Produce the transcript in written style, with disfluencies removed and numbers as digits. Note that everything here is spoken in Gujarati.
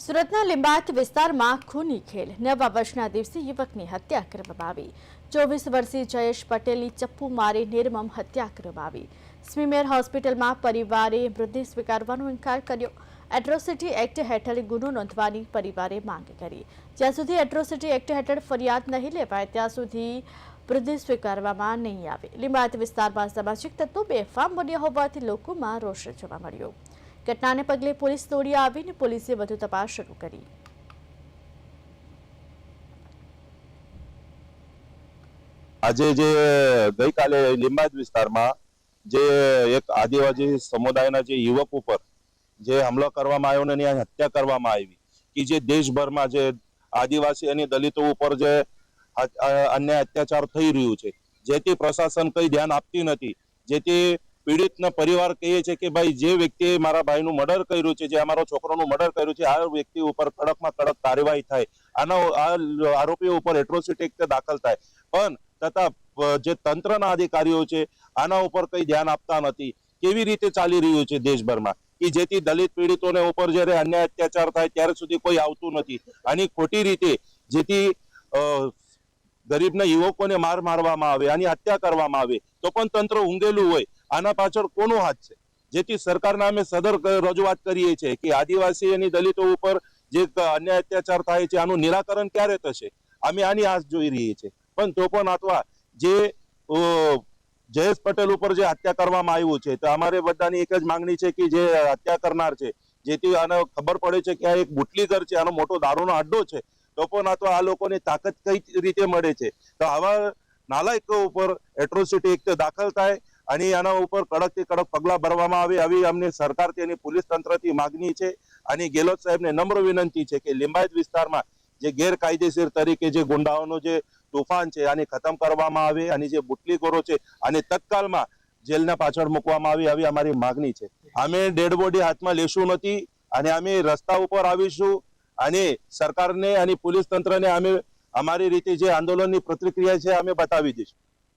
સુરતના લિંબાયત વિસ્તારમાં ખૂની ખેલ 9 વર્ષના દિવસે યુવકની હત્યા કરવામાં આવી। 24 વર્ષીય જયેશ પટેલની ચપ્પુ મારી નિર્મમ હત્યા કરવામાં આવી। સ્મીમેર હોસ્પિટલમાં પરિવારે મૃતદેહ સ્વીકારવાનો ઇનકાર કર્યો। એટ્રોસિટી એક્ટ હેઠળ ગુનો નોંધવાની પરિવારે માંગ કરી। જ્યાં સુધી એટ્રોસિટી એક્ટ હેઠળ ફરિયાદ નહીં લેવાય ત્યાં સુધી મૃતદેહ સ્વીકારવામાં નહીં આવે। લિંબાયત વિસ્તારમાં સામાજિક તત્વો બેફામ બન્યા હોવાથી લોકોમાં રોષ જોવા મળ્યો। ઘટનાને પગલે પોલીસ દોડી આવીને પોલીસે વધુ તપાસ શરૂ કરી। આજે જે ગઈકાલે લિંબાયત વિસ્તારમાં જે એક આદિવાસી સમુદાયના જે યુવક ઉપર જે હુમલો કરવામાં આવ્યો અને એની હત્યા કરવામાં આવી કે જે દેશભરમાં જે આદિવાસી અને દલિતો ઉપર જે અન્ય અત્યાચાર થઈ રહ્યું છે, જેથી પ્રશાસન કંઈ ધ્યાન આપતી નથી। જેથી પીડિતના પરિવાર કહે છે કે ભાઈ જે વ્યક્તિએ મારા ભાઈનું મર્ડર કર્યું છે, જે અમારો છોકરાનું મર્ડર કર્યું છે, આ વ્યક્તિ ઉપર કડકમાં કડક કાર્યવાહી થાય, આ આરોપીઓ ઉપર એટ્રોસિટી એક્ટ દાખલ થાય। પણ તથા જે તંત્રના અધિકારીઓ છે આના ઉપર કંઈ ધ્યાન આપતા નથી। કેવી રીતે ચાલી રહ્યું છે દેશભરમાં કે જેથી દલિત પીડિતોને ઉપર જ્યારે અન્ય અત્યાચાર થાય ત્યારે સુધી કોઈ આવતું નથી। આની ખોટી રીતે જેથી ગરીબના યુવકોને મારવામાં આવે, આની હત્યા કરવામાં આવે તો પણ તંત્ર ઊંઘેલું હોય। આના પાછળ કોનો હાથ છે? જેથી સરકારના અમે સદર રજૂઆત કરીએ છીએ કે આદિવાસી અને દલિતો ઉપર જે અન્ય અત્યાચાર થાય છે આનું નિરાકરણ ક્યારે થશે? અમે આની આશ જોઈ રહીએ છીએ। પણ તો પણ અથવા જે જયેશ પટેલ ઉપર જે હત્યા કરવામાં આવ્યું છે તો અમારે બધાની એક જ માંગણી છે કે જે હત્યા કરનાર છે, જેથી આને ખબર પડે છે કે આ એક બુટલીગર છે, આનો મોટો દારૂનો અડ્ડો છે, તો પણ અથવા આ લોકોની તાકાત કઈ રીતે મળે છે? તો આવા નાલાયકો ઉપર એટ્રોસિટી એક્ટ દાખલ થાય અને આના ઉપર કડકથી કડક પગલાં ભરવામાં આવે, આવી અમને સરકારથી અને પોલીસ તંત્રથી માગણી છે। અને ગેહલોત સાહેબને નમ્ર વિનંતી છે કે લિંબાયત વિસ્તારમાં જે ગેરકાયદેસર તરીકે જે ગુંડાઓનો જે તોફાન છે આને ખતમ કરવામાં આવે અને જે બુટલીખોરો છે અને તત્કાલમાં જેલના પાછળ મૂકવામાં આવે, આવી અમારી માગણી છે। અમે ડેડ બોડી હાથમાં લેશું નથી અને અમે રસ્તા ઉપર આવીશું અને સરકારને અને પોલીસ તંત્રને અમે અમારી રીતે જે આંદોલનની પ્રતિક્રિયા છે અમે બતાવી દઈશું।